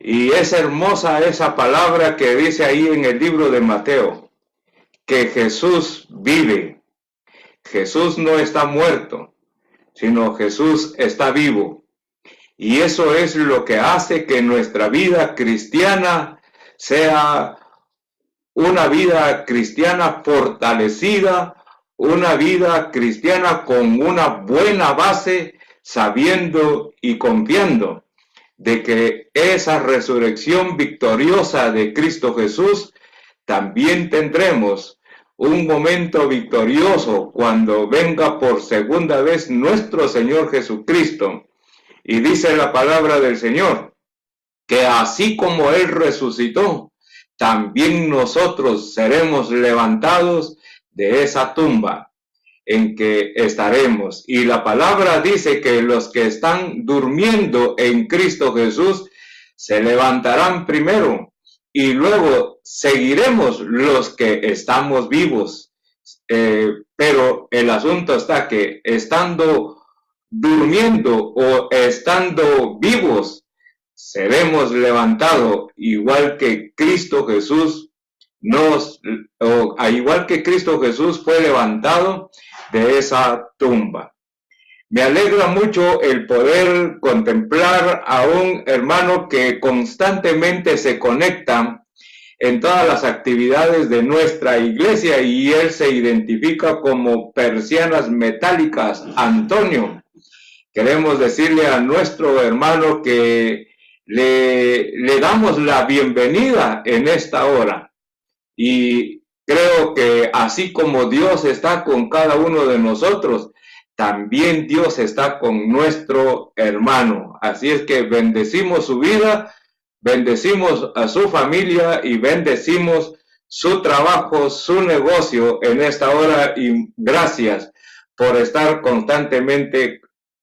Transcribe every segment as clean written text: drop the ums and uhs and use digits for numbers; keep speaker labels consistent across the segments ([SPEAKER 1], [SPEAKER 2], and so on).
[SPEAKER 1] Y es hermosa esa palabra que dice ahí en el libro de Mateo, que Jesús vive. Jesús no está muerto, sino Jesús está vivo. Y eso es lo que hace que nuestra vida cristiana sea una vida cristiana fortalecida, una vida cristiana con una buena base, sabiendo y confiando de que esa resurrección victoriosa de Cristo Jesús, también tendremos un momento victorioso cuando venga por segunda vez nuestro Señor Jesucristo. Y dice la palabra del Señor, que así como Él resucitó, también nosotros seremos levantados de esa tumba en que estaremos. Y la palabra dice que los que están durmiendo en Cristo Jesús se levantarán primero y luego seguiremos los que estamos vivos. Pero el asunto está que estando durmiendo o estando vivos, seremos levantados igual que Cristo Jesús igual que Cristo Jesús fue levantado de esa tumba. Me alegra mucho el poder contemplar a un hermano que constantemente se conecta en todas las actividades de nuestra iglesia y él se identifica como Persianas Metálicas Antonio. Queremos decirle a nuestro hermano que le damos la bienvenida en esta hora. Y creo que así como Dios está con cada uno de nosotros, también Dios está con nuestro hermano. Así es que bendecimos su vida, bendecimos a su familia y bendecimos su trabajo, su negocio en esta hora. Y gracias por estar constantemente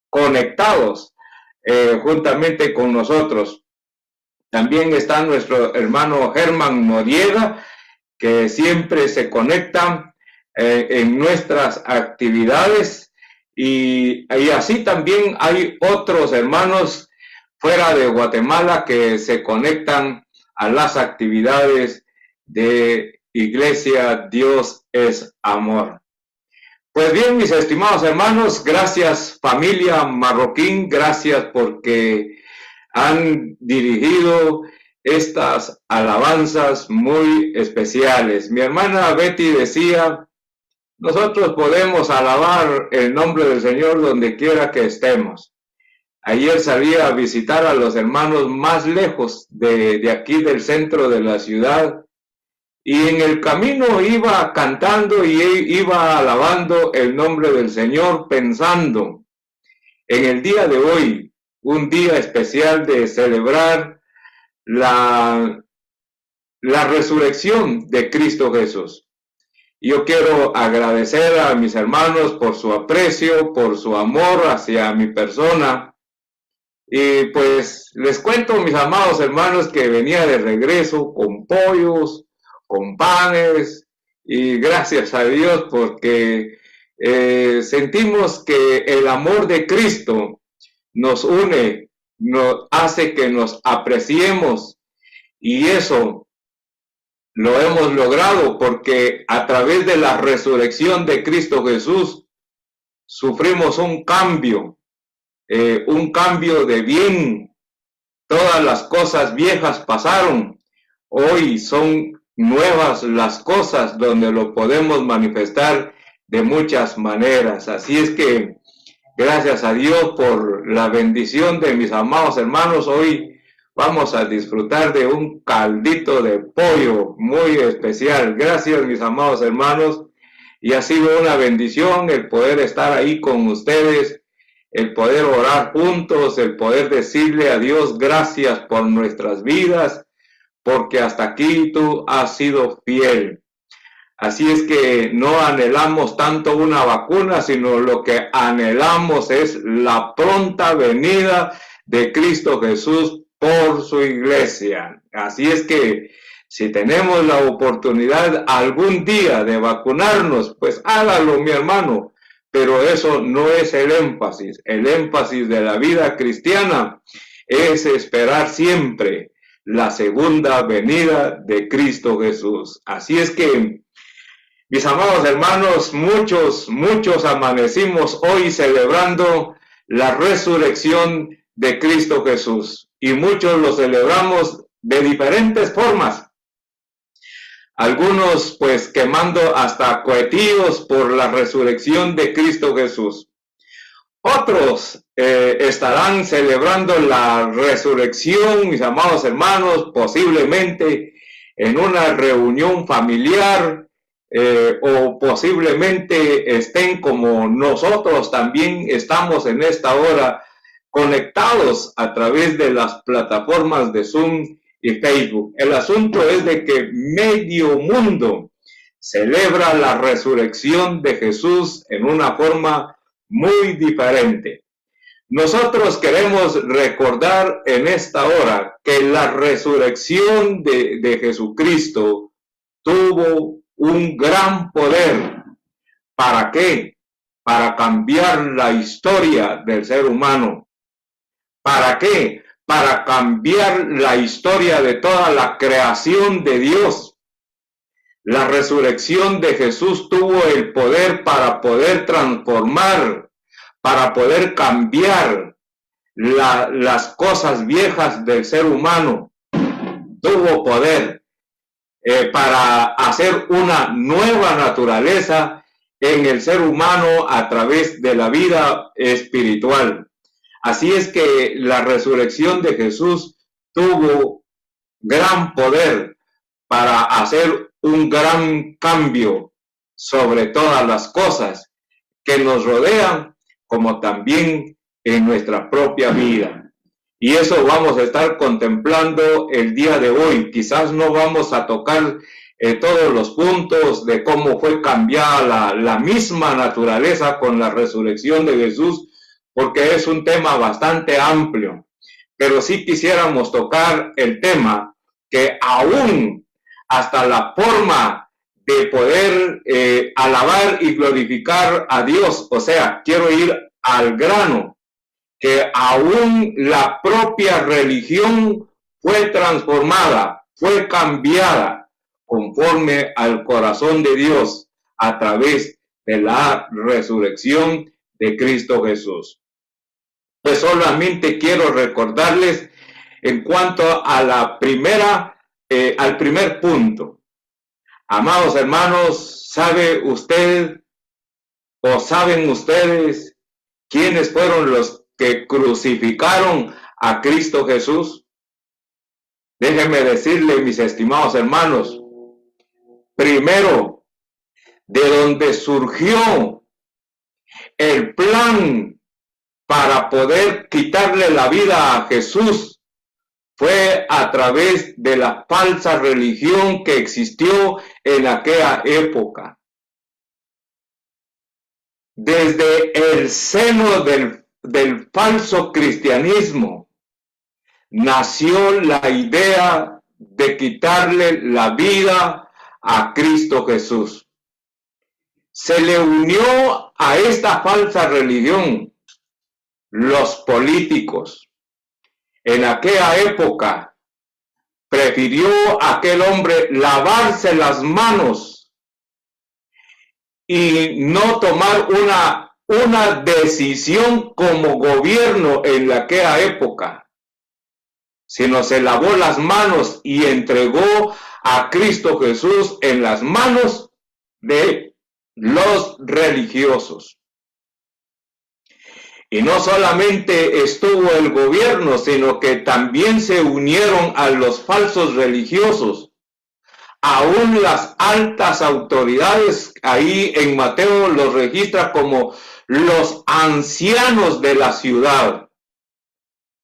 [SPEAKER 1] conectados juntamente con nosotros. También está nuestro hermano Germán Noriega, que siempre se conectan en nuestras actividades y así también hay otros hermanos fuera de Guatemala que se conectan a las actividades de Iglesia Dios es Amor. Pues bien, mis estimados hermanos, gracias familia Marroquín, gracias porque han dirigido estas alabanzas muy especiales. Mi hermana Betty decía, nosotros podemos alabar el nombre del Señor donde quiera que estemos. Ayer salí a visitar a los hermanos más lejos de aquí del centro de la ciudad y en el camino iba cantando y iba alabando el nombre del Señor pensando en el día de hoy, un día especial de celebrar la resurrección de Cristo Jesús. Yo quiero agradecer a mis hermanos por su aprecio, por su amor hacia mi persona. Y pues les cuento, mis amados hermanos, que venía de regreso con pollos, con panes, y gracias a Dios porque sentimos que el amor de Cristo nos une, nos hace que nos apreciemos, y eso lo hemos logrado porque a través de la resurrección de Cristo Jesús sufrimos un cambio de bien. Todas las cosas viejas pasaron, hoy son nuevas las cosas donde lo podemos manifestar de muchas maneras. Así es que gracias a Dios por la bendición de mis amados hermanos. Hoy vamos a disfrutar de un caldito de pollo muy especial. Gracias, mis amados hermanos. Y ha sido una bendición el poder estar ahí con ustedes, el poder orar juntos, el poder decirle a Dios gracias por nuestras vidas, porque hasta aquí tú has sido fiel. Así es que no anhelamos tanto una vacuna, sino lo que anhelamos es la pronta venida de Cristo Jesús por su iglesia. Así es que si tenemos la oportunidad algún día de vacunarnos, pues hágalo, mi hermano. Pero eso no es el énfasis. El énfasis de la vida cristiana es esperar siempre la segunda venida de Cristo Jesús. Así es que, mis amados hermanos, muchos amanecimos hoy celebrando la resurrección de Cristo Jesús, y muchos lo celebramos de diferentes formas. Algunos pues quemando hasta cohetillos por la resurrección de Cristo Jesús. Otros estarán celebrando la resurrección, mis amados hermanos, posiblemente en una reunión familiar, o posiblemente estén como nosotros también estamos en esta hora, conectados a través de las plataformas de Zoom y Facebook. El asunto es de que medio mundo celebra la resurrección de Jesús en una forma muy diferente. Nosotros queremos recordar en esta hora que la resurrección de Jesucristo tuvo un gran poder. ¿Para qué? Para cambiar la historia del ser humano. ¿Para qué? Para cambiar la historia de toda la creación de Dios. La resurrección de Jesús tuvo el poder para poder transformar, para poder cambiar las cosas viejas del ser humano. Tuvo poder para hacer una nueva naturaleza en el ser humano a través de la vida espiritual. Así es que la resurrección de Jesús tuvo gran poder para hacer un gran cambio sobre todas las cosas que nos rodean, como también en nuestra propia vida. Y eso vamos a estar contemplando el día de hoy. Quizás no vamos a tocar todos los puntos de cómo fue cambiada la misma naturaleza con la resurrección de Jesús, porque es un tema bastante amplio. Pero sí quisiéramos tocar el tema que aún hasta la forma de poder alabar y glorificar a Dios, o sea, quiero ir al grano, que aún la propia religión fue transformada, fue cambiada conforme al corazón de Dios a través de la resurrección de Cristo Jesús. Pues solamente quiero recordarles en cuanto a la al primer punto. Amados hermanos, ¿sabe usted o saben ustedes quiénes fueron los que crucificaron a Cristo Jesús? Déjenme decirle, mis estimados hermanos, primero, de donde surgió el plan para poder quitarle la vida a Jesús fue a través de la falsa religión que existió en aquella época. Desde el seno del falso cristianismo nació la idea de quitarle la vida a Cristo Jesús. Se le unió a esta falsa religión los políticos. En aquella época prefirió aquel hombre lavarse las manos y no tomar una decisión como gobierno en aquella época, sino se lavó las manos y entregó a Cristo Jesús en las manos de los religiosos. Y no solamente estuvo el gobierno, sino que también se unieron a los falsos religiosos. Aún las altas autoridades, ahí en Mateo los registra como los ancianos de la ciudad.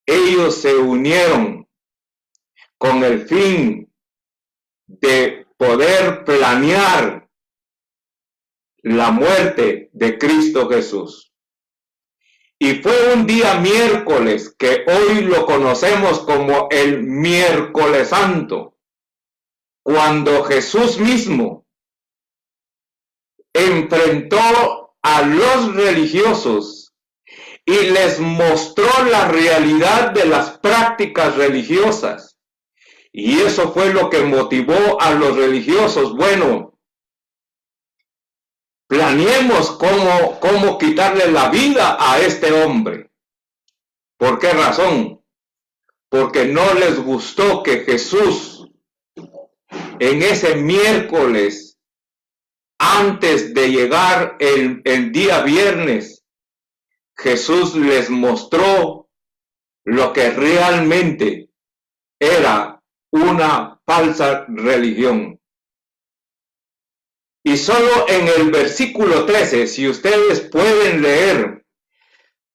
[SPEAKER 1] Ellos se unieron con el fin de poder planear la muerte de Cristo Jesús. Y fue un día miércoles, que hoy lo conocemos como el miércoles santo, cuando Jesús mismo enfrentó a los religiosos y les mostró la realidad de las prácticas religiosas Y eso fue lo que motivó a los religiosos. Bueno, planeemos cómo quitarle la vida a este hombre. ¿Por qué razón? Porque no les gustó que Jesús, en ese miércoles, antes de llegar el día viernes, Jesús les mostró lo que realmente era una falsa religión. Y solo en el versículo 13, si ustedes pueden leer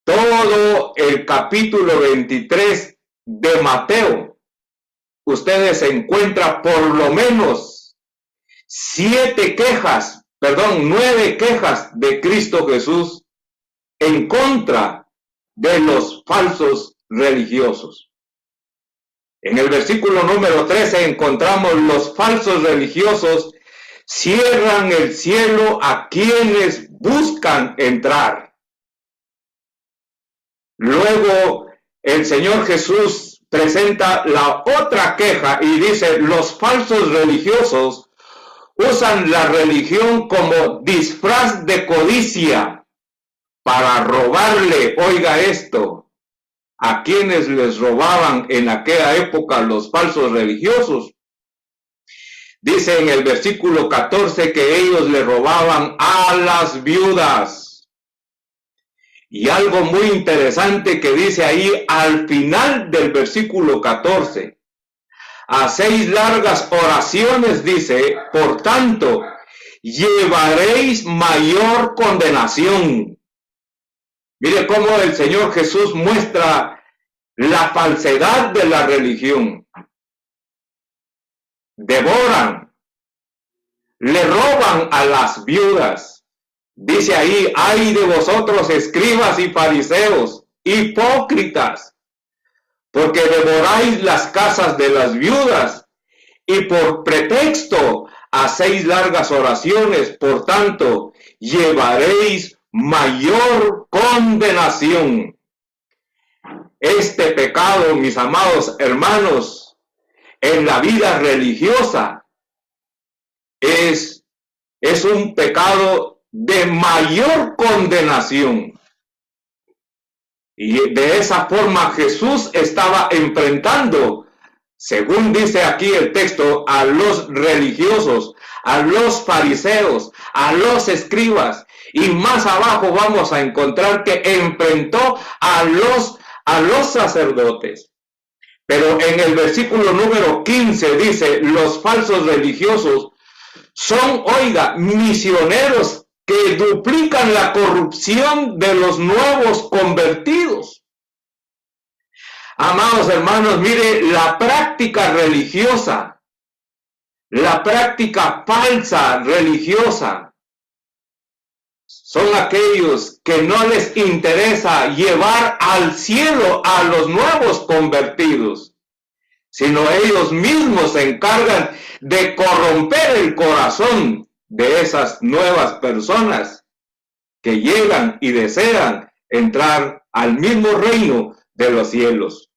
[SPEAKER 1] todo el capítulo 23 de Mateo, ustedes encuentran por lo menos 9 quejas de Cristo Jesús en contra de los falsos religiosos. En el versículo número 13 encontramos: los falsos religiosos cierran el cielo a quienes buscan entrar. Luego el Señor Jesús presenta la otra queja y dice: los falsos religiosos usan la religión como disfraz de codicia para robarle, oiga esto, a quienes les robaban en aquella época los falsos religiosos. Dice en el versículo 14 que ellos le robaban a las viudas. Y algo muy interesante que dice ahí al final del versículo 14. Hacéis largas oraciones, dice, por tanto, llevaréis mayor condenación. Mire cómo el Señor Jesús muestra la falsedad de la religión. Devoran, le roban a las viudas. Dice ahí: ay de vosotros, escribas y fariseos, hipócritas, porque devoráis las casas de las viudas y por pretexto hacéis largas oraciones, por tanto, llevaréis mayor condenación. Este pecado, mis amados hermanos, en la vida religiosa es un pecado de mayor condenación. Y de esa forma Jesús estaba enfrentando, según dice aquí el texto, a los religiosos, a los fariseos, a los escribas. Y más abajo vamos a encontrar que enfrentó a los sacerdotes. Pero en el versículo número 15 dice: los falsos religiosos son, oiga, misioneros que duplican la corrupción de los nuevos convertidos. Amados hermanos, mire, la práctica religiosa, la práctica falsa religiosa, son aquellos que no les interesa llevar al cielo a los nuevos convertidos, sino ellos mismos se encargan de corromper el corazón de esas nuevas personas que llegan y desean entrar al mismo reino de los cielos.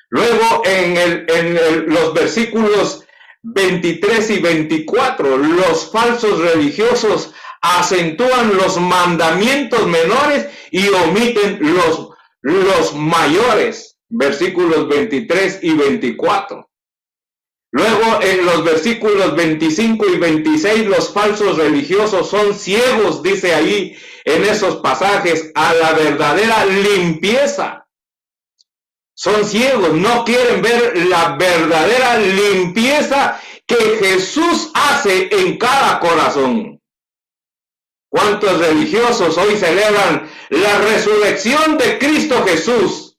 [SPEAKER 1] Luego en los versículos 23 y 24, los falsos religiosos acentúan los mandamientos menores y omiten los mayores. Versículos 23 y 24. Luego en los versículos 25 y 26, los falsos religiosos son ciegos, dice ahí en esos pasajes, a la verdadera limpieza. Son ciegos, no quieren ver la verdadera limpieza que Jesús hace en cada corazón. ¿Cuántos religiosos hoy celebran la resurrección de Cristo Jesús?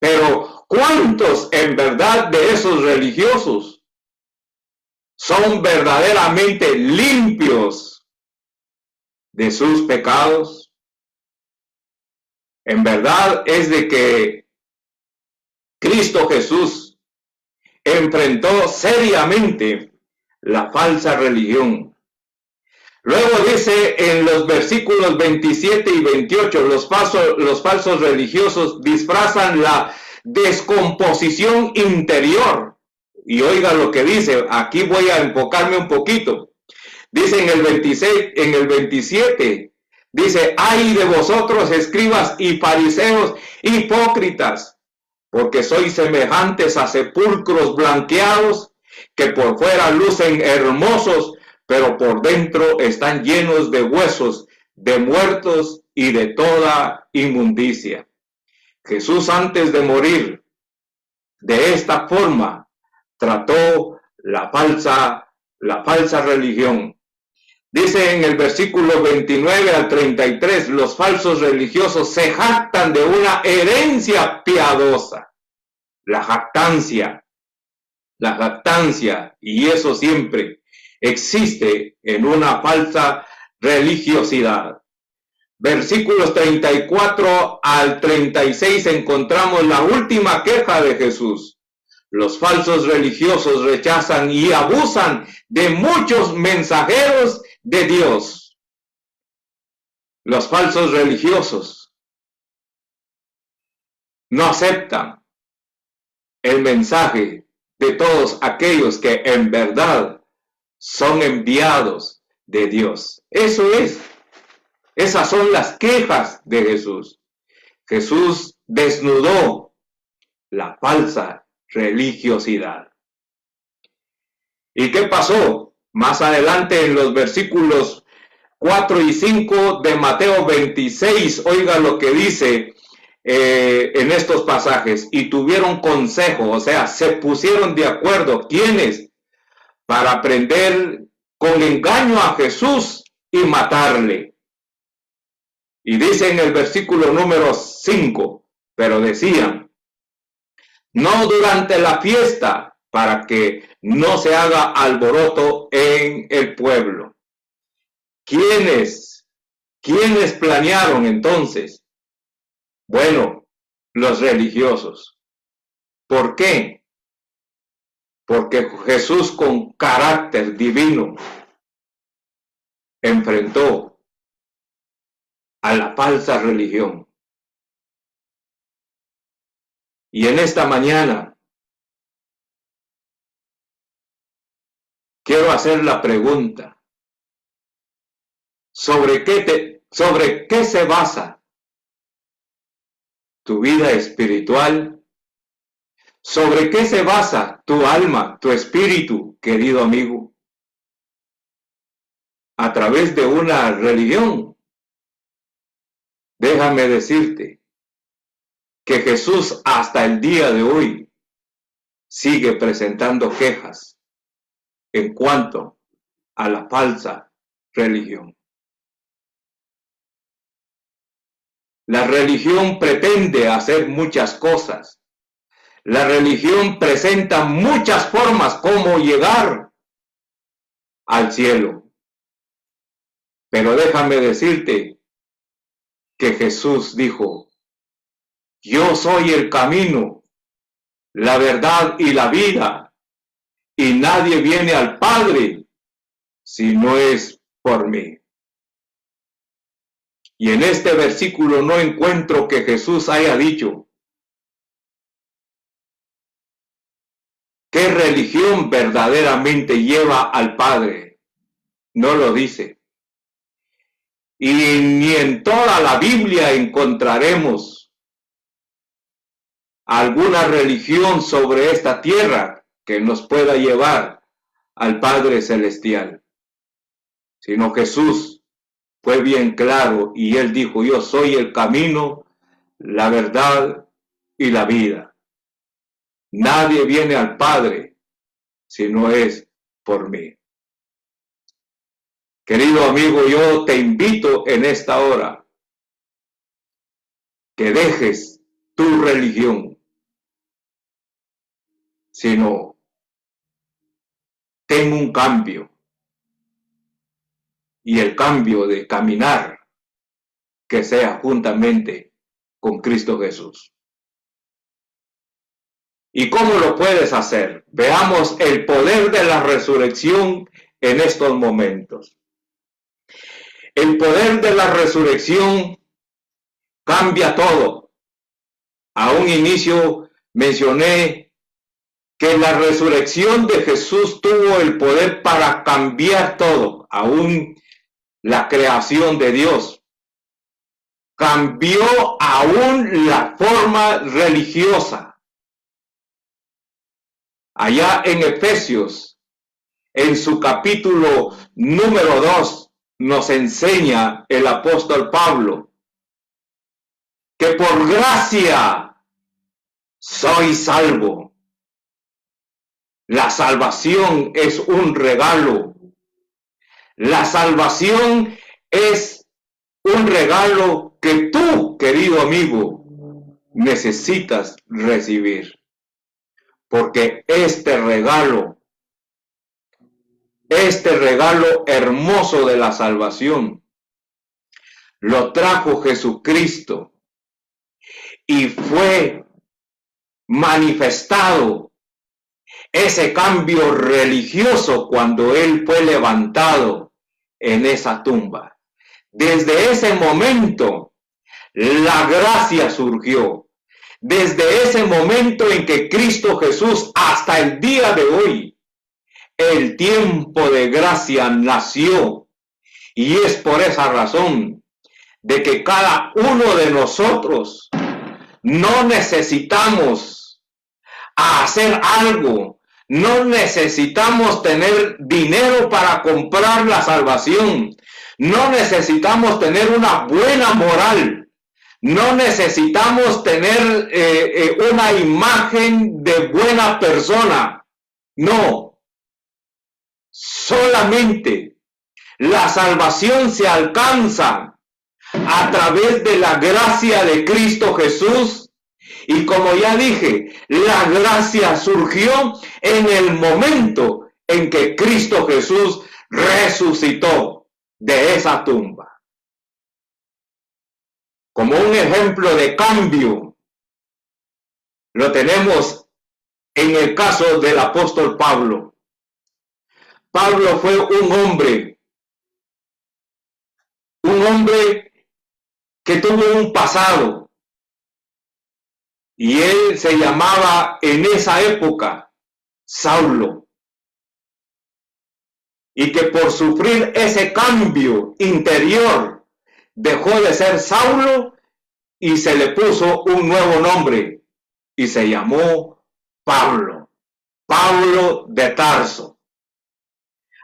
[SPEAKER 1] Pero ¿cuántos en verdad de esos religiosos son verdaderamente limpios de sus pecados? En verdad es de que Cristo Jesús enfrentó seriamente la falsa religión. Luego dice en los versículos 27 y 28, los falsos religiosos disfrazan la descomposición interior Y oiga lo que dice, aquí voy a enfocarme un poquito. Dice en el 26, en el 27, dice, ay de vosotros, escribas y fariseos, hipócritas, porque sois semejantes a sepulcros blanqueados, que por fuera lucen hermosos, pero por dentro están llenos de huesos, de muertos y de toda inmundicia. Jesús, antes de morir de esta forma, trató la falsa religión. Dice en el versículo 29 al 33, los falsos religiosos se jactan de una herencia piadosa. La jactancia, y eso siempre existe en una falsa religiosidad. Versículos 34 al 36 encontramos la última queja de Jesús. Los falsos religiosos rechazan y abusan de muchos mensajeros de Dios. Los falsos religiosos no aceptan el mensaje de todos aquellos que en verdad son enviados de Dios. Esas son las quejas de Jesús. Jesús desnudó la falsa religiosidad. ¿Y qué pasó? Más adelante en los versículos 4 y 5 de Mateo 26, oiga lo que dice en estos pasajes. Y tuvieron consejo, o sea, se pusieron de acuerdo. ¿Quiénes? Para prender con engaño a Jesús y matarle. Y dice en el versículo número 5, pero decían, no durante la fiesta, para que no se haga alboroto en el pueblo. ¿Quiénes planearon entonces? Bueno, los religiosos. ¿Por qué? Porque Jesús, con carácter divino, enfrentó a la falsa religión. Y en esta mañana quiero hacer la pregunta, ¿sobre qué se basa tu vida espiritual? ¿Sobre qué se basa tu alma, tu espíritu, querido amigo? ¿A través de una religión? Déjame decirte que Jesús hasta el día de hoy sigue presentando quejas en cuanto a la falsa religión. La religión pretende hacer muchas cosas. La religión presenta muchas formas como llegar al cielo. Pero déjame decirte que Jesús dijo, yo soy el camino, la verdad y la vida, y nadie viene al Padre si no es por mí. Y en este versículo no encuentro que Jesús haya dicho qué religión verdaderamente lleva al Padre. No lo dice. Y ni en toda la Biblia encontraremos alguna religión sobre esta tierra que nos pueda llevar al Padre Celestial. Sino Jesús fue bien claro y él dijo, yo soy el camino, la verdad y la vida. Nadie viene al Padre si no es por mí. Querido amigo, yo te invito en esta hora que dejes tu religión, sino ten un cambio, y el cambio de caminar que sea juntamente con Cristo Jesús. ¿Y cómo lo puedes hacer? Veamos el poder de la resurrección en estos momentos. El poder de la resurrección cambia todo. A un inicio mencioné que la resurrección de Jesús tuvo el poder para cambiar todo, aún la creación de Dios. Cambió aún la forma religiosa. Allá en Efesios, en su capítulo número 2, nos enseña el apóstol Pablo que por gracia soy salvo. La salvación es un regalo. La salvación es un regalo que tú, querido amigo, necesitas recibir. Porque este regalo hermoso de la salvación, lo trajo Jesucristo y fue manifestado ese cambio religioso cuando Él fue levantado en esa tumba. Desde ese momento, la gracia surgió. Desde ese momento en que Cristo Jesús, hasta el día de hoy, el tiempo de gracia nació. Y es por esa razón de que cada uno de nosotros no necesitamos hacer algo, no necesitamos tener dinero para comprar la salvación, no necesitamos tener una buena moral, no necesitamos tener una imagen de buena persona, no, solamente la salvación se alcanza a través de la gracia de Cristo Jesús. Y como ya dije, la gracia surgió en el momento en que Cristo Jesús resucitó de esa tumba. Como un ejemplo de cambio, lo tenemos en el caso del apóstol Pablo. Pablo fue un hombre que tuvo un pasado. Y él se llamaba en esa época Saulo. Y que por sufrir ese cambio interior dejó de ser Saulo y se le puso un nuevo nombre y se llamó Pablo, Pablo de Tarso.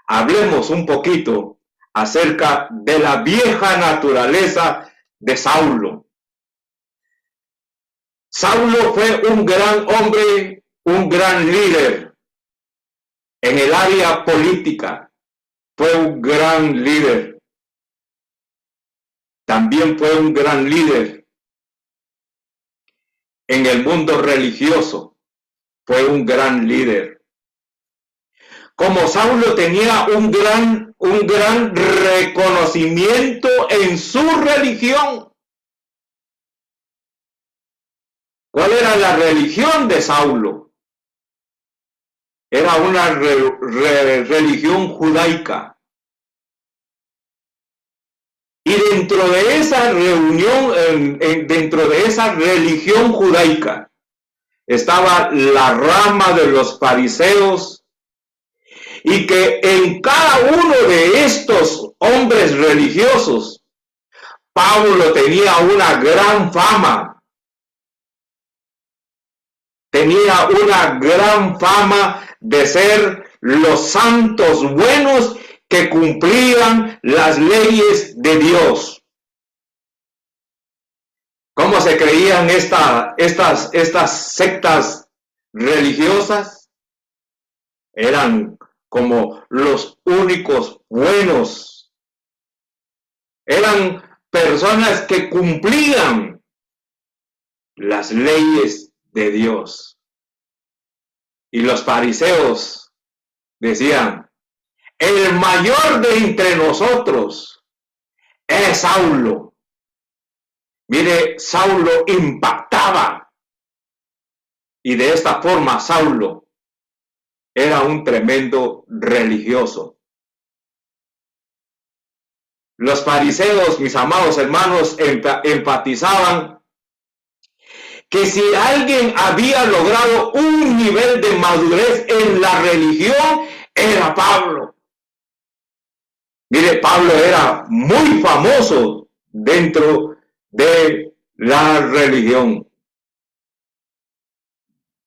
[SPEAKER 1] Hablemos un poquito acerca de la vieja naturaleza de Saulo. Saulo fue un gran hombre, un gran líder en el área política. Fue un gran líder. También fue un gran líder en el mundo religioso. Fue un gran líder. Como Saulo tenía un gran reconocimiento en su religión. ¿Cuál era la religión de Saulo? Era una religión judaica. Y dentro de esa dentro de esa religión judaica, estaba la rama de los fariseos, y que en cada uno de estos hombres religiosos, Pablo tenía una gran fama. Tenía una gran fama de ser los santos buenos que cumplían las leyes de Dios. ¿Cómo se creían estas sectas religiosas? Eran como los únicos buenos. Eran personas que cumplían las leyes de Dios. Y los fariseos decían, el mayor de entre nosotros es Saulo. Mire, Saulo impactaba. Y de esta forma Saulo era un tremendo religioso. Los fariseos, mis amados hermanos, enfatizaban que si alguien había logrado un nivel de madurez en la religión, era Pablo. Mire, Pablo era muy famoso dentro de la religión.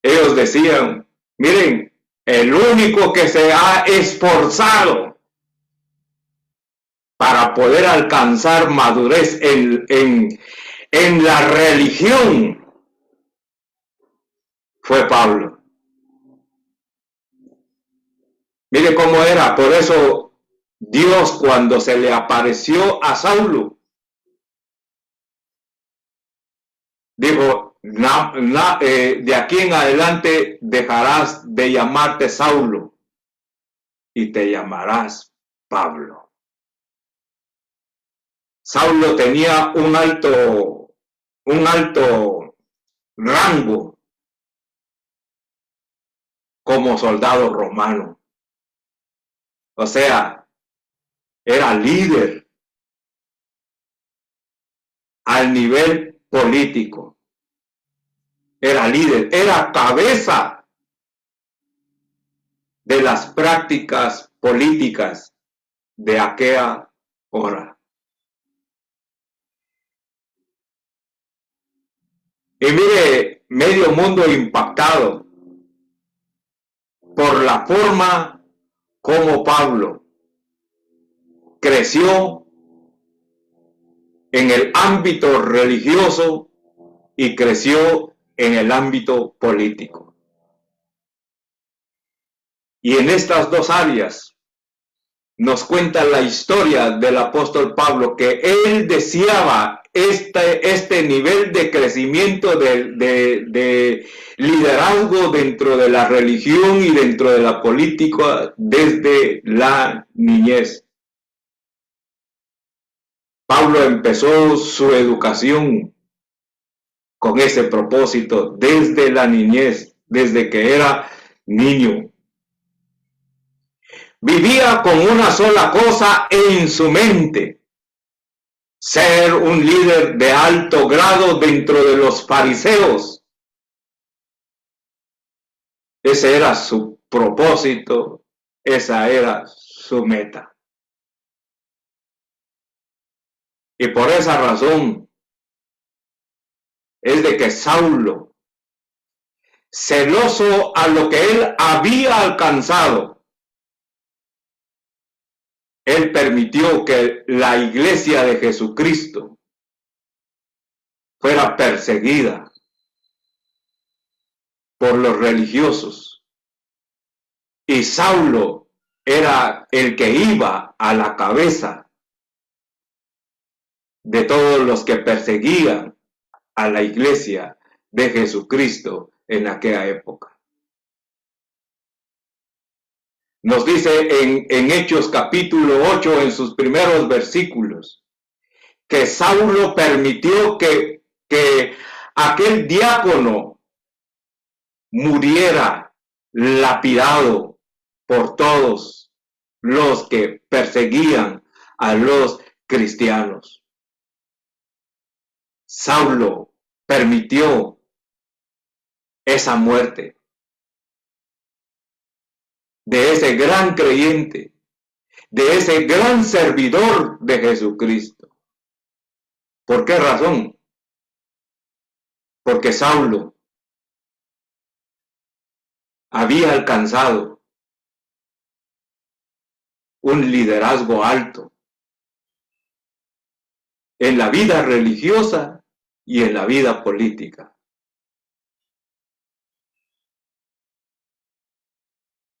[SPEAKER 1] Ellos decían, miren, el único que se ha esforzado para poder alcanzar madurez en la religión fue Pablo. Mire cómo era, por eso Dios, cuando se le apareció a Saulo, dijo, de aquí en adelante dejarás de llamarte Saulo y te llamarás Pablo. Saulo tenía un alto rango como soldado romano. O sea, era líder al nivel político. Era líder, era cabeza de las prácticas políticas de aquella hora. Y mire, medio mundo impactado por la forma como Pablo creció en el ámbito religioso y creció en el ámbito político. Y en estas dos áreas nos cuenta la historia del apóstol Pablo, que él deseaba este nivel de crecimiento de liderazgo dentro de la religión y dentro de la política desde la niñez. Pablo empezó su educación con ese propósito desde la niñez, desde que era niño. Vivía con una sola cosa en su mente: ser un líder de alto grado dentro de los fariseos. Ese era su propósito, esa era su meta. Y por esa razón es de que Saulo, celoso a lo que él había alcanzado, él permitió que la iglesia de Jesucristo fuera perseguida por los religiosos. Y Saulo era el que iba a la cabeza de todos los que perseguían a la iglesia de Jesucristo en aquella época. Nos dice en Hechos capítulo 8, en sus primeros versículos, que Saulo permitió que aquel diácono muriera lapidado por todos los que perseguían a los cristianos. Saulo permitió esa muerte de ese gran creyente, de ese gran servidor de Jesucristo. ¿Por qué razón? Porque Saulo había alcanzado un liderazgo alto en la vida religiosa y en la vida política.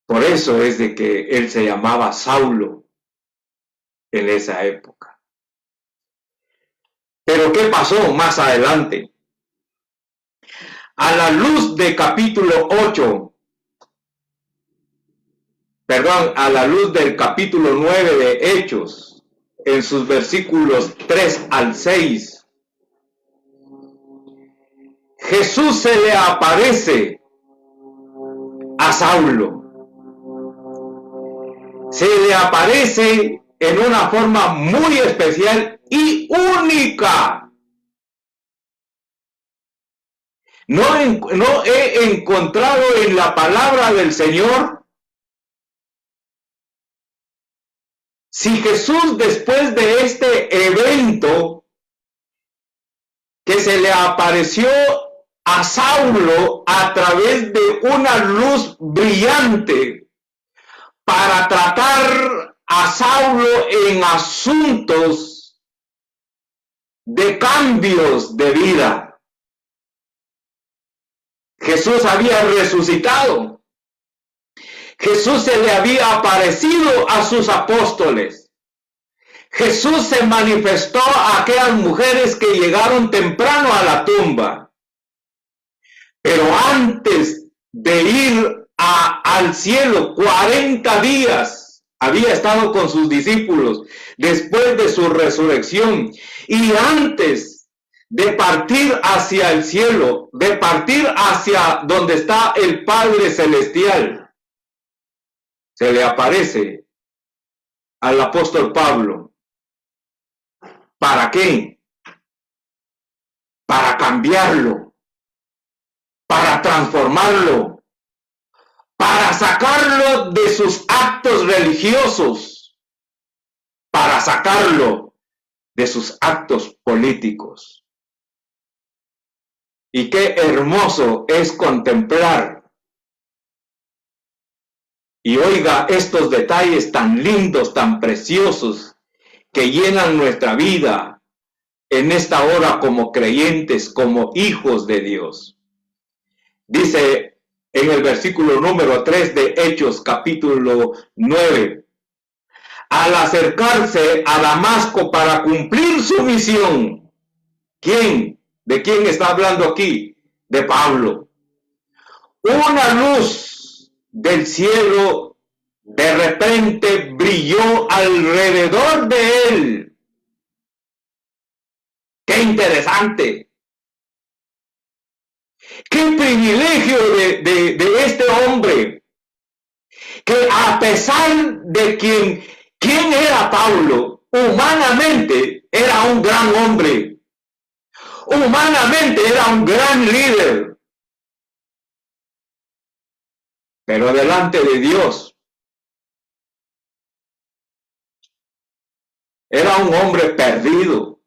[SPEAKER 1] Por eso es de que él se llamaba Saulo en esa época. Pero ¿qué pasó más adelante? A la luz de capítulo 8, a la luz del capítulo 9 de Hechos, en sus versículos 3 al 6, Jesús se le aparece a Saulo. Se le aparece en una forma muy especial y única. No he encontrado en la palabra del Señor si Jesús, después de este evento que se le apareció a Saulo a través de una luz brillante para tratar a Saulo en asuntos de cambios de vida. Jesús había resucitado. Jesús se le había aparecido a sus apóstoles. Jesús se manifestó a aquellas mujeres que llegaron temprano a la tumba. Pero antes de ir al cielo, 40 días había estado con sus discípulos después de su resurrección. Y antes de partir hacia el cielo, de partir hacia donde está el Padre Celestial, se le aparece al apóstol Pablo. ¿Para qué? Para cambiarlo, para transformarlo, para sacarlo de sus actos religiosos, para sacarlo de sus actos políticos. Y qué hermoso es contemplar y oiga estos detalles tan lindos, tan preciosos, que llenan nuestra vida en esta hora como creyentes, como hijos de Dios. Dice en el versículo número 3 de Hechos capítulo 9, al acercarse a Damasco para cumplir su misión. ¿Quién? ¿De quién está hablando aquí? De Pablo. Una luz del cielo de repente brilló alrededor de él. ¡Qué interesante! ¡Qué privilegio de este hombre! Que a pesar de quién era Pablo, humanamente era un gran hombre. Humanamente era un gran líder. Pero delante de Dios era un hombre perdido.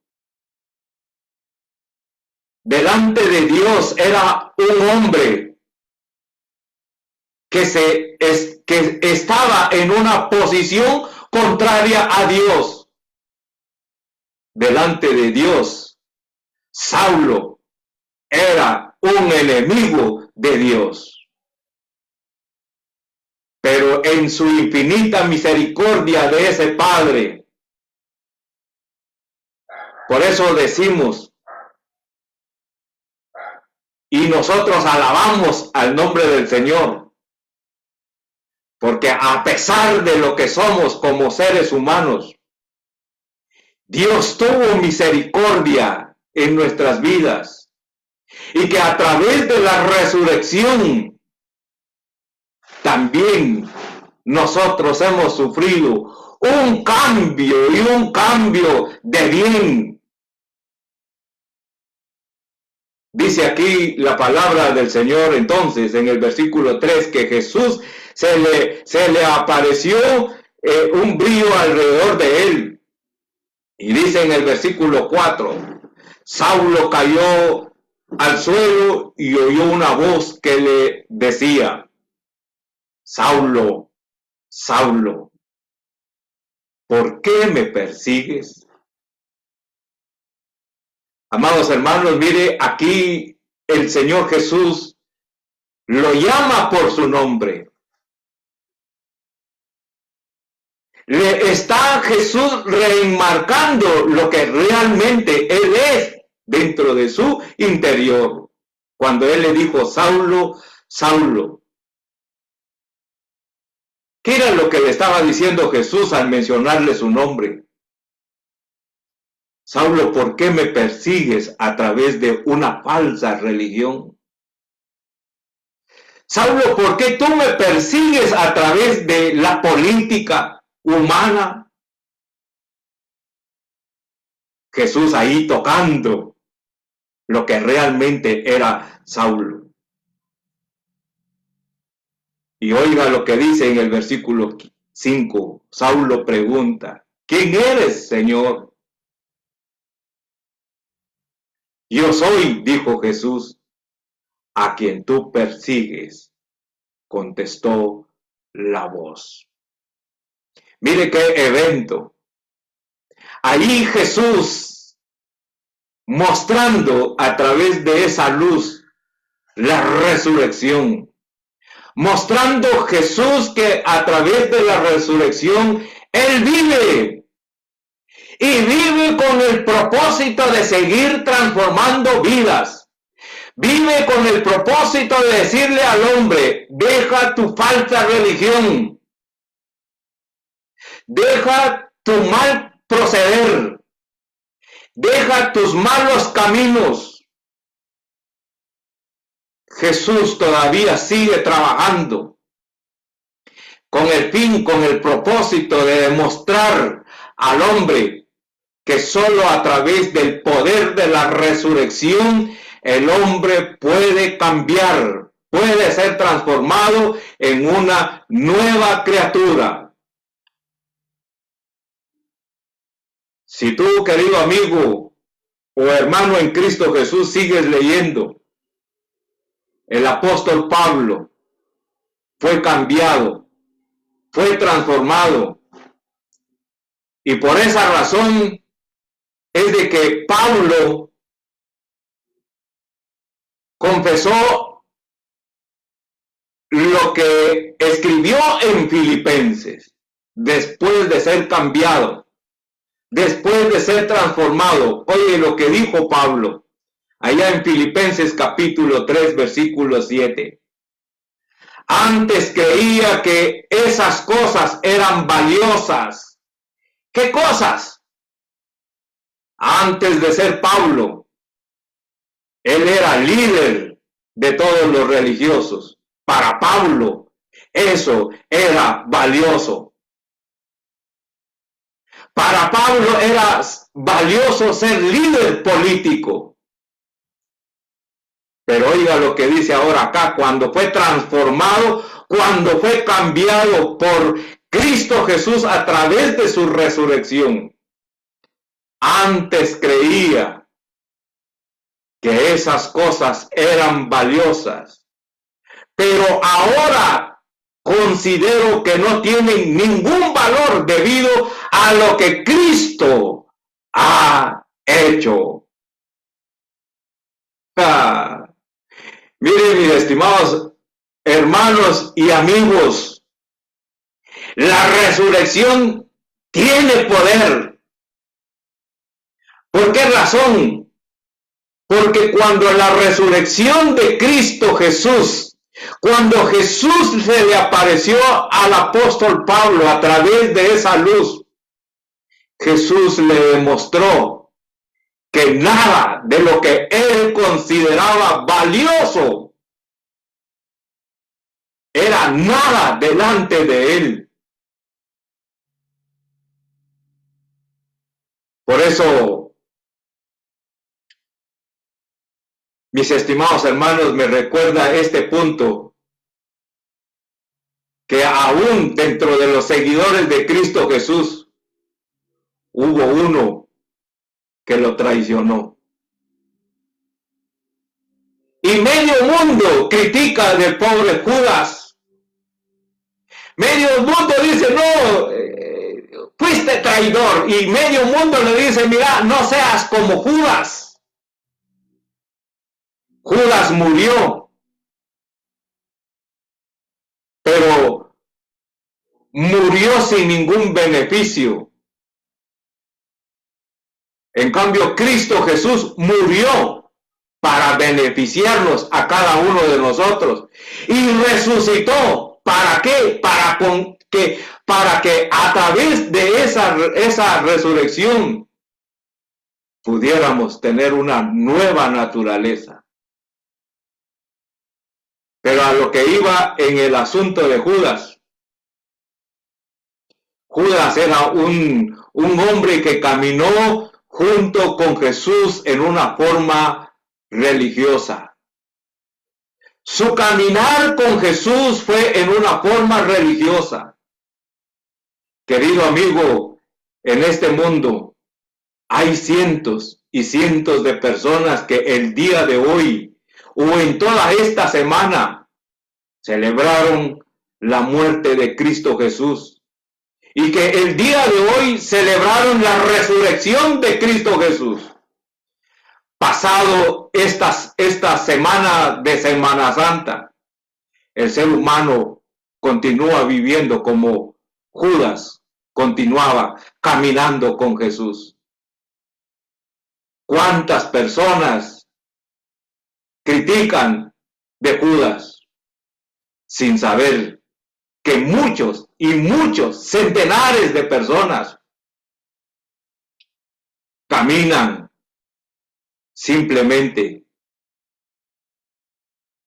[SPEAKER 1] Delante de Dios era un hombre que estaba en una posición contraria a Dios. Delante de Dios, Saulo era un enemigo de Dios. Pero en su infinita misericordia de ese Padre, por eso decimos, y nosotros alabamos al nombre del Señor, porque a pesar de lo que somos como seres humanos, Dios tuvo misericordia en nuestras vidas, y que a través de la resurrección también nosotros hemos sufrido un cambio, y un cambio de bien. Dice aquí la palabra del Señor entonces en el versículo 3 que Jesús se le apareció un brillo alrededor de él. Y dice en el versículo 4, Saulo cayó al suelo y oyó una voz que le decía, Saulo, Saulo, ¿por qué me persigues? Amados hermanos, mire, aquí el Señor Jesús lo llama por su nombre. Le está Jesús reenmarcando lo que realmente Él es dentro de su interior. Cuando Él le dijo, Saulo, Saulo. ¿Qué era lo que le estaba diciendo Jesús al mencionarle su nombre? Saulo, ¿por qué me persigues a través de una falsa religión? Saulo, ¿por qué tú me persigues a través de la política humana? Jesús ahí tocando lo que realmente era Saulo. Y oiga lo que dice en el versículo 5. Saulo pregunta, ¿quién eres, Señor? Yo soy, dijo Jesús, a quien tú persigues, contestó la voz. Mire qué evento. Allí Jesús, mostrando a través de esa luz la resurrección, mostrando Jesús que a través de la resurrección Él vive y vive con el propósito de seguir transformando vidas. Vive con el propósito de decirle al hombre, deja tu falsa religión, deja tu mal proceder, deja tus malos caminos. Jesús todavía sigue trabajando con el fin, con el propósito de demostrar al hombre que solo a través del poder de la resurrección el hombre puede cambiar, puede ser transformado en una nueva criatura. Si tú, querido amigo o hermano en Cristo Jesús, sigues leyendo, el apóstol Pablo fue cambiado, fue transformado, y por esa razón es de que Pablo confesó lo que escribió en Filipenses, después de ser cambiado, después de ser transformado. Oye lo que dijo Pablo allá en Filipenses capítulo 3, versículo 7. Antes creía que esas cosas eran valiosas. ¿Qué cosas? Antes de ser Pablo, él era líder de todos los religiosos. Para Pablo, eso era valioso. Para Pablo era valioso ser líder político. Pero oiga lo que dice ahora acá, cuando fue transformado, cuando fue cambiado por Cristo Jesús a través de su resurrección. Antes creía que esas cosas eran valiosas, pero ahora considero que no tienen ningún valor debido a lo que Cristo ha hecho. Miren, mis estimados hermanos y amigos, la resurrección tiene poder. ¿Por qué razón? Porque cuando la resurrección de Cristo Jesús, cuando Jesús se le apareció al apóstol Pablo a través de esa luz, Jesús le demostró que nada de lo que él consideraba valioso era nada delante de él. Por eso, mis estimados hermanos, me recuerda este punto, que aún dentro de los seguidores de Cristo Jesús, hubo uno que lo traicionó. Y medio mundo critica del pobre Judas. Medio mundo dice, no, fuiste traidor. Y medio mundo le dice, mira, no seas como Judas. Judas murió, pero murió sin ningún beneficio. En cambio, Cristo Jesús murió para beneficiarnos a cada uno de nosotros. Y resucitó. ¿Para qué? Para que a través de esa resurrección pudiéramos tener una nueva naturaleza. Pero a lo que iba en el asunto de Judas. Judas era un hombre que caminó junto con Jesús en una forma religiosa. Su caminar con Jesús fue en una forma religiosa. Querido amigo, en este mundo hay cientos y cientos de personas que el día de hoy o en toda esta semana celebraron la muerte de Cristo Jesús y que el día de hoy celebraron la resurrección de Cristo Jesús. Pasado esta semana de Semana Santa, el ser humano continúa viviendo como Judas continuaba caminando con Jesús. ¿Cuántas personas critican de Judas sin saber que muchos y muchos, centenares de personas caminan simplemente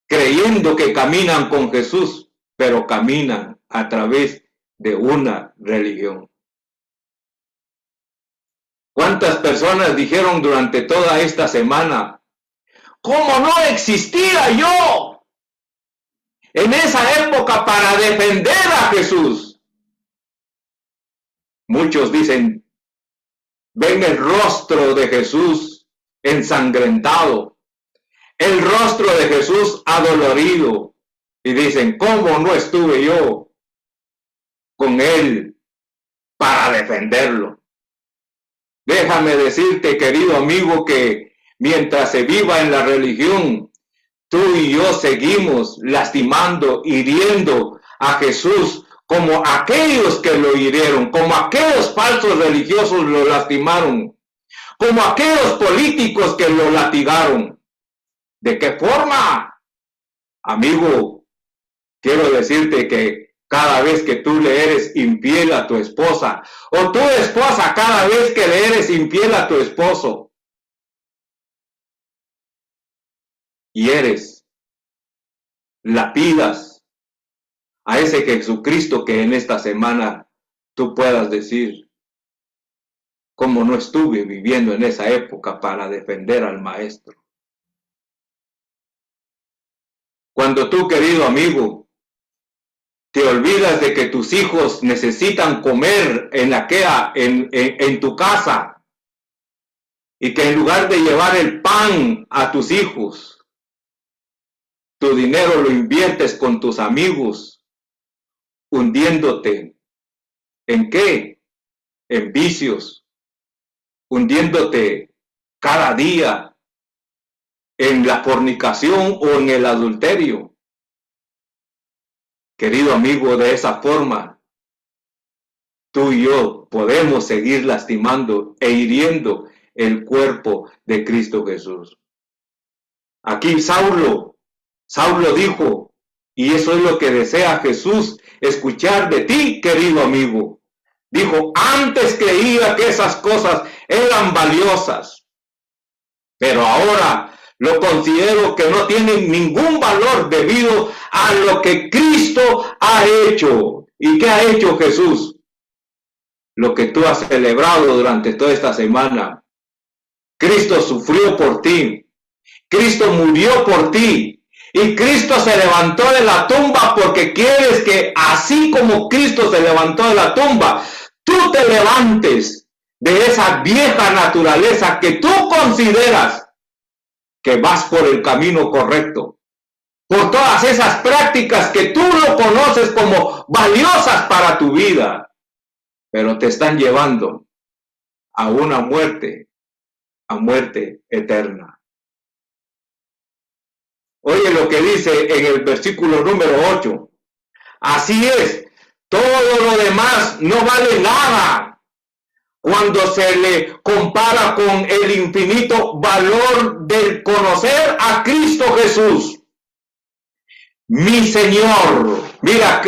[SPEAKER 1] creyendo que caminan con Jesús, pero caminan a través de una religión? ¿Cuántas personas dijeron durante toda esta semana, cómo no existía yo en esa época para defender a Jesús? Muchos dicen, ven el rostro de Jesús ensangrentado, el rostro de Jesús adolorido, y dicen, ¿cómo no estuve yo con él para defenderlo? Déjame decirte, querido amigo, que mientras se viva en la religión, tú y yo seguimos lastimando, hiriendo a Jesús como aquellos que lo hirieron, como aquellos falsos religiosos lo lastimaron, como aquellos políticos que lo latigaron. ¿De qué forma? Amigo, quiero decirte que cada vez que tú le eres infiel a tu esposa, o tu esposa cada vez que le eres infiel a tu esposo, y lapidas a ese Jesucristo que en esta semana tú puedas decir, cómo no estuve viviendo en esa época para defender al Maestro. Cuando tú, querido amigo, te olvidas de que tus hijos necesitan comer en tu casa, y que en lugar de llevar el pan a tus hijos, tu dinero lo inviertes con tus amigos, hundiéndote ¿en qué? En vicios, hundiéndote cada día en la fornicación o en el adulterio. Querido amigo, de esa forma, tú y yo podemos seguir lastimando e hiriendo el cuerpo de Cristo Jesús. Aquí Saulo dijo, y eso es lo que desea Jesús escuchar de ti, querido amigo. Dijo, antes creía que esas cosas eran valiosas, pero ahora lo considero que no tienen ningún valor debido a lo que Cristo ha hecho. ¿Y qué ha hecho Jesús? Lo que tú has celebrado durante toda esta semana. Cristo sufrió por ti. Cristo murió por ti. Y Cristo se levantó de la tumba porque quieres que así como Cristo se levantó de la tumba, tú te levantes de esa vieja naturaleza que tú consideras que vas por el camino correcto, por todas esas prácticas que tú lo conoces como valiosas para tu vida, pero te están llevando a una muerte, a muerte eterna. Oye lo que dice en el versículo número 8. Así es, todo lo demás no vale nada cuando se le compara con el infinito valor del conocer a Cristo Jesús, mi Señor. Mira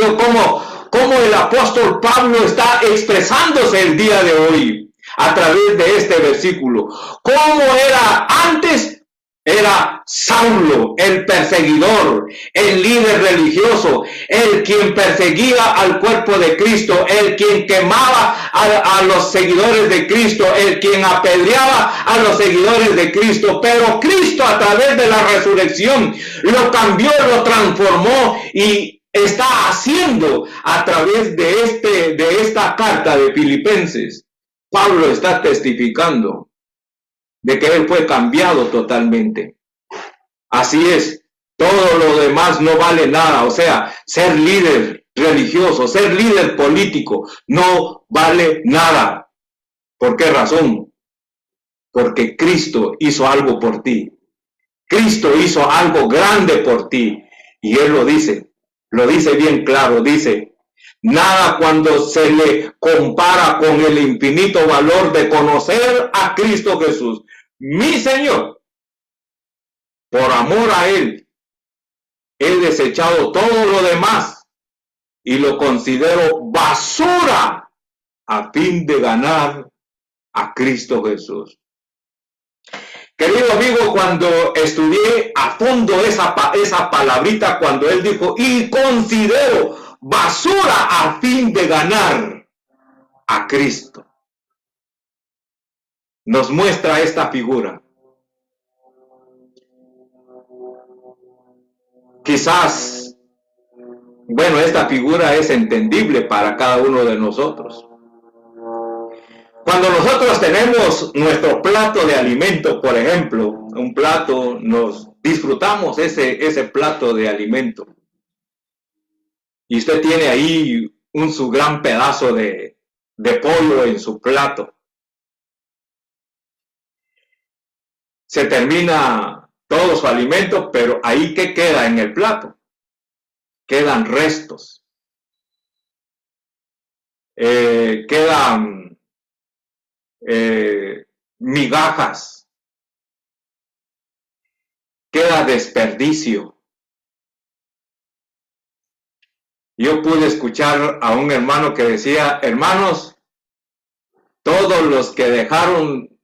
[SPEAKER 1] cómo el apóstol Pablo está expresándose el día de hoy a través de este versículo. ¿Cómo era antes Era Saulo, el perseguidor, el líder religioso, el quien perseguía al cuerpo de Cristo, el quien quemaba a los seguidores de Cristo, el quien apedreaba a los seguidores de Cristo. Pero Cristo, a través de la resurrección, lo cambió, lo transformó y está haciendo a través de esta carta de Filipenses. Pablo está testificando de que él fue cambiado totalmente. Así es, todo lo demás no vale nada. O sea, ser líder religioso, ser líder político, no vale nada. ¿Por qué razón? Porque Cristo hizo algo por ti. Cristo hizo algo grande por ti. Y Él lo dice bien claro, dice, nada cuando se le compara con el infinito valor de conocer a Cristo Jesús, mi Señor. Por amor a Él, he desechado todo lo demás y lo considero basura a fin de ganar a Cristo Jesús. Querido amigo, cuando estudié a fondo esa palabrita, cuando él dijo, y considero basura a fin de ganar a Cristo, nos muestra esta figura. Quizás, bueno, esta figura es entendible para cada uno de nosotros. Cuando nosotros tenemos nuestro plato de alimento, por ejemplo, un plato, nos disfrutamos ese plato de alimento. Y usted tiene ahí su gran pedazo de pollo en su plato. Se termina todo su alimento, pero ahí ¿qué queda en el plato? Quedan restos. Quedan migajas. Queda desperdicio. Yo pude escuchar a un hermano que decía, hermanos, todos los que dejaron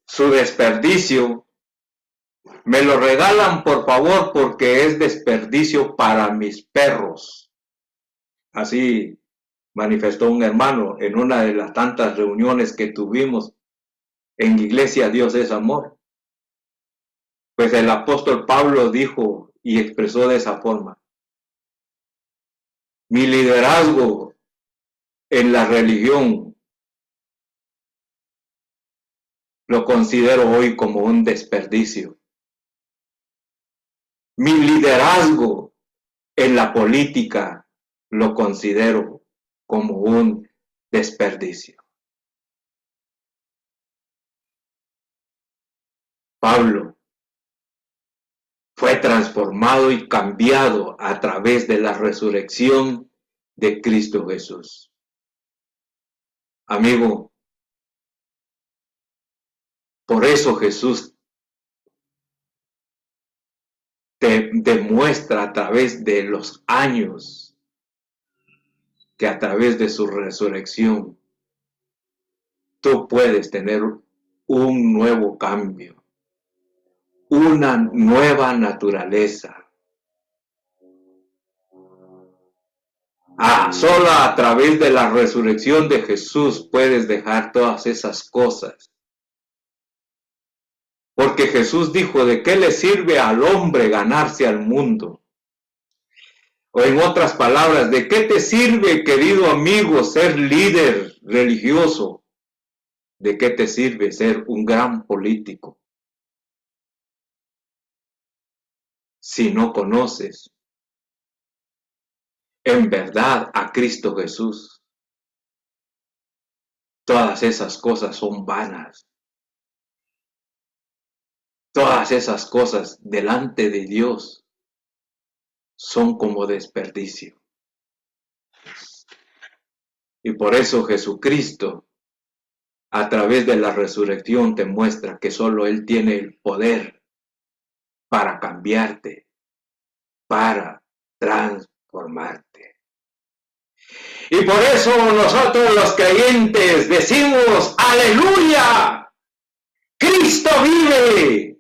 [SPEAKER 1] su desperdicio, me lo regalan por favor porque es desperdicio para mis perros. Así manifestó un hermano en una de las tantas reuniones que tuvimos en Iglesia Dios es Amor. Pues el apóstol Pablo dijo y expresó de esa forma, mi liderazgo en la religión lo considero hoy como un desperdicio. Mi liderazgo en la política lo considero como un desperdicio. Pablo fue transformado y cambiado a través de la resurrección de Cristo Jesús. Amigo, por eso Jesús te demuestra a través de los años que a través de su resurrección tú puedes tener un nuevo cambio, una nueva naturaleza. Solo a través de la resurrección de Jesús puedes dejar todas esas cosas. Porque Jesús dijo, ¿de qué le sirve al hombre ganarse al mundo? O en otras palabras, ¿de qué te sirve, querido amigo, ser líder religioso? ¿De qué te sirve ser un gran político si no conoces en verdad a Cristo Jesús? Todas esas cosas son vanas. Todas esas cosas delante de Dios son como desperdicio. Y por eso Jesucristo, a través de la resurrección, te muestra que solo Él tiene el poder para cambiarte, para transformarte. Y por eso nosotros los creyentes decimos, aleluya, Cristo vive.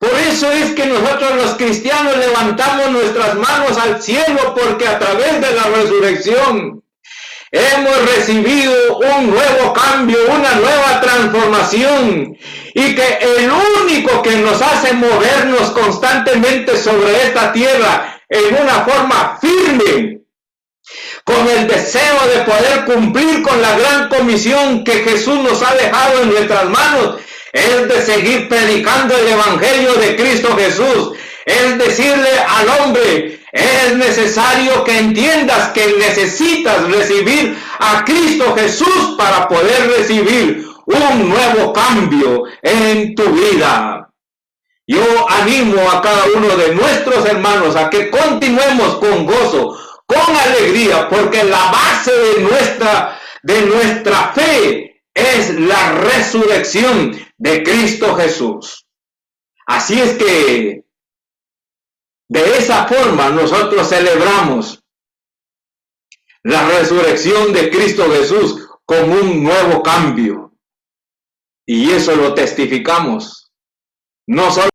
[SPEAKER 1] Por eso es que nosotros los cristianos levantamos nuestras manos al cielo, porque a través de la resurrección hemos recibido un nuevo cambio, una nueva transformación, y que el único que nos hace movernos constantemente sobre esta tierra en una forma firme, con el deseo de poder cumplir con la gran comisión que Jesús nos ha dejado en nuestras manos, es de seguir predicando el evangelio de Cristo Jesús, es decirle al hombre: es necesario que entiendas que necesitas recibir a Cristo Jesús para poder recibir un nuevo cambio en tu vida. Yo animo a cada uno de nuestros hermanos a que continuemos con gozo, con alegría, porque la base de nuestra fe es la resurrección de Cristo Jesús. Así es que de esa forma nosotros celebramos la resurrección de Cristo Jesús como un nuevo cambio. Y eso lo testificamos, no solo